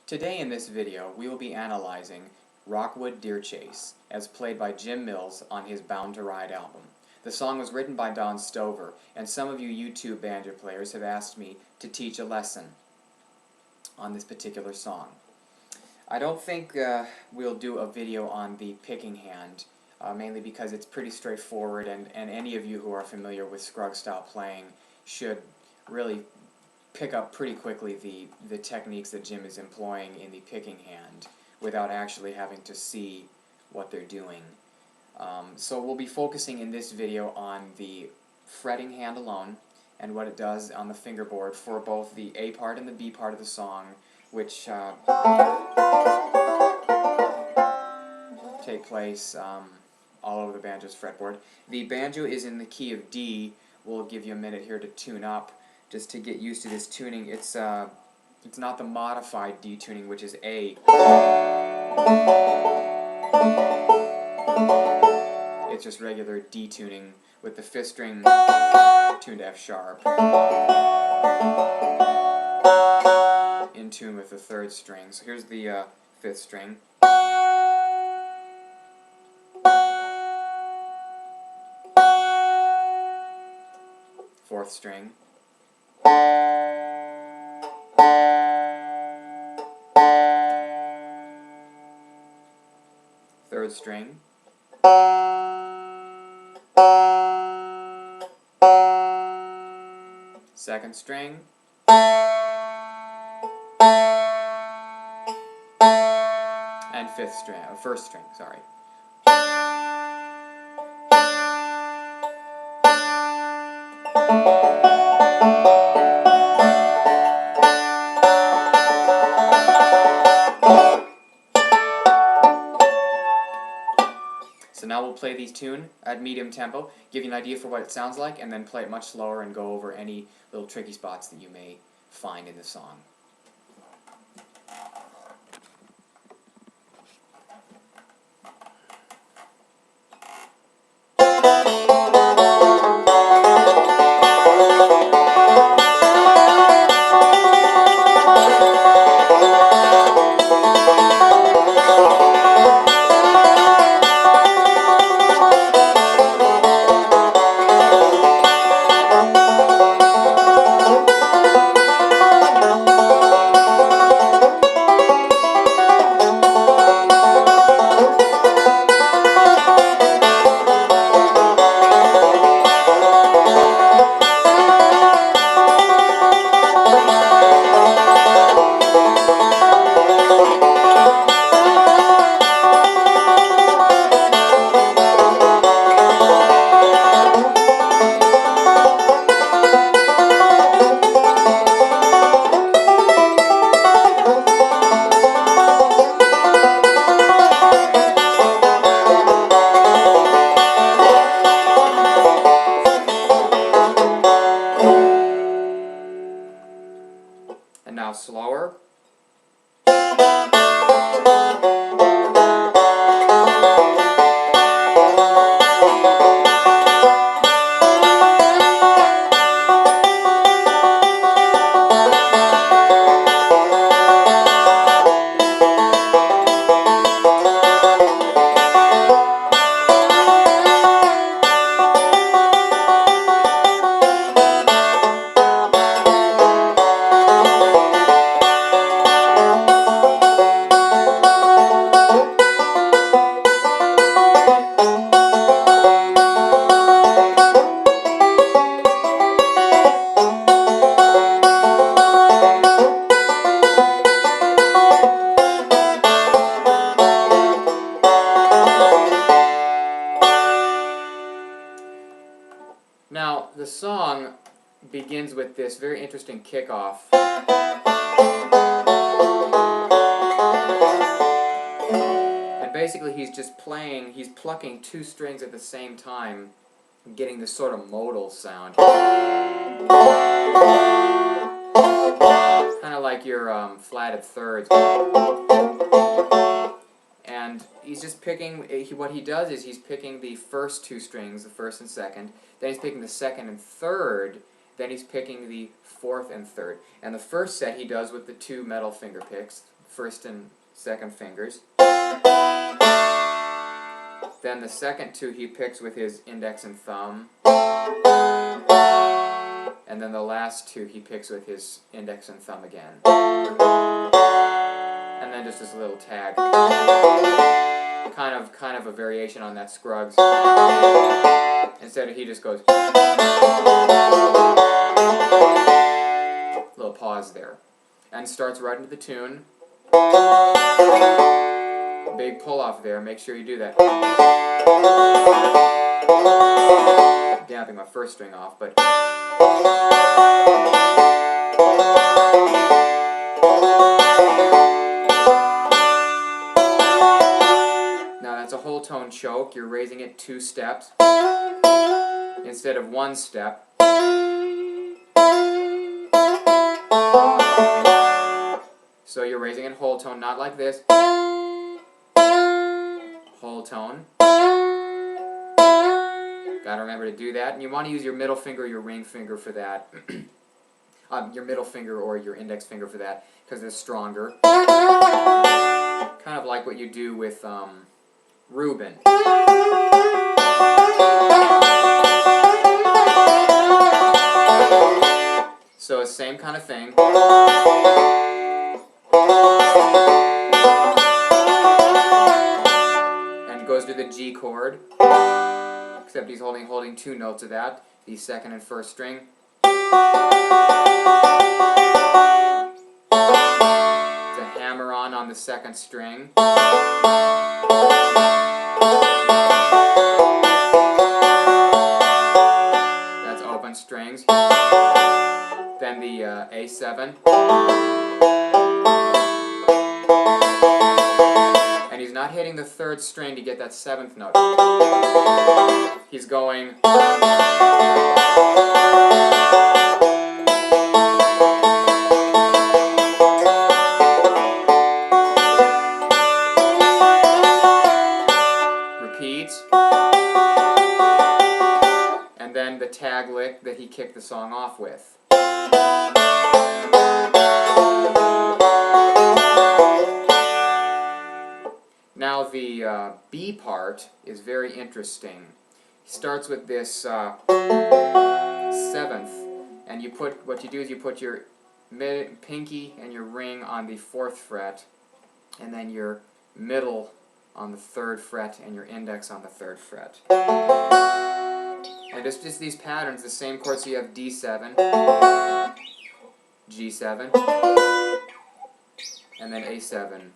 Today in this video, we will be analyzing Rockwood Deer Chase, as played by Jim Mills on his Bound to Ride album. The song was written by Don Stover, and some of you YouTube banjo players have asked me to teach a lesson on this particular song. I don't think we'll do a video on the picking hand, mainly because it's pretty straightforward, and any of you who are familiar with Scruggs style playing should really pick up pretty quickly the techniques that Jim is employing in the picking hand without actually having to see what they're doing. So we'll be focusing in this video on the fretting hand alone and what it does on the fingerboard for both the A part and the B part of the song, which take place all over the banjo's fretboard. The banjo is in the key of D. We'll give you a minute here to tune up, just to get used to this tuning. It's not the modified D tuning, which is A. It's just regular D tuning with the fifth string tuned to F sharp, in tune with the third string. So here's the fifth string. Fourth string. Third string. Second string. And first string, sorry. So now we'll play these tune at medium tempo, give you an idea for what it sounds like, and then play it much slower and go over any little tricky spots that you may find in the song. And now slower. Now, the song begins with this very interesting kickoff. And basically he's just playing, he's plucking two strings at the same time, getting this sort of modal sound. Kind of like your flatted thirds. And he's just picking, what he does is he's picking the first two strings, the first and second, then he's picking the second and third, then he's picking the 4th and 3rd. And the first set he does with the 2 metal finger picks, 1st and 2nd fingers. Then the second 2 he picks with his index and thumb. And then the last 2 he picks with his index and thumb again. And then just this little tag. Kind of a variation on that Scruggs. Instead of he just goes. Little pause there. And starts right into the tune. Big pull off there, make sure you do that. Damping my 1st string off, but now that's a whole tone choke. You're raising it 2 steps instead of 1 step. So you're raising it whole tone, not like this. Whole tone. Gotta remember to do that. And you want to use your middle finger or your ring finger for that. Your middle finger or your index finger for that, because they're stronger. Kind of like what you do with Reuben. So same kind of thing. And goes to the G chord, except he's holding 2 notes of that, the 2nd and 1st string. It's a hammer-on the 2nd string. That's open strings. Then the A7. And he's not hitting the 3rd string to get that 7th note. He's going. Repeats. And then the tag lick that he kicked the song off with. Now the B part is very interesting. He starts with this 7th, and what you do is you put your pinky and your ring on the 4th fret, and then your middle on the 3rd fret, and your index on the 3rd fret. And it's just these patterns, the same chords. So you have D7, G7, and then A7.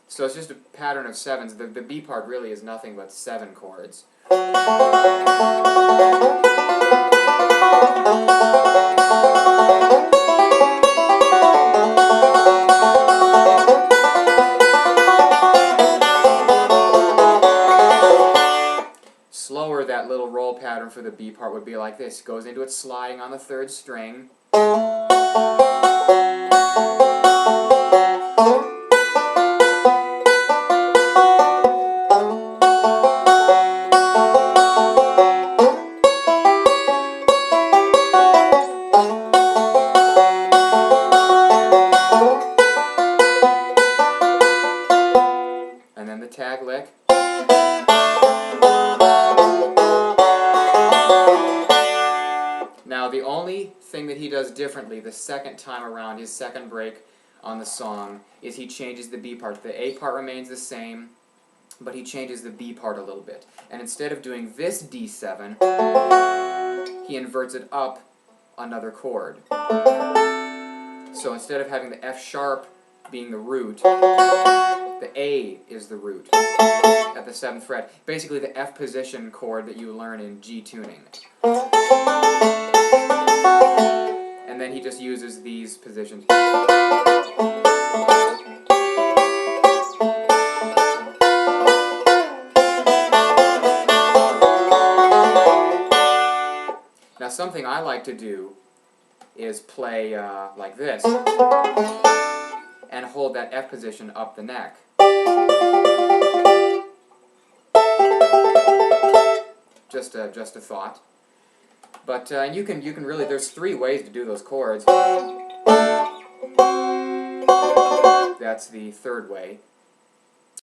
So it's just a pattern of 7s. The B part really is nothing but 7 chords. Slower, that little roll pattern for the B part would be like this. Goes into it sliding on the 3rd string. And then the tag lick. Now the only thing that he does differently the 2nd time around, his 2nd break on the song, is he changes the B part. The A part remains the same, but he changes the B part a little bit. And instead of doing this D7, he inverts it up another chord. So instead of having the F sharp being the root, the A is the root at the 7th fret. Basically the F position chord that you learn in G tuning. And then he just uses these positions. Now something I like to do is play like this and hold that F position up the neck. Just a thought. But you can really, there's 3 ways to do those chords. That's the 3rd way.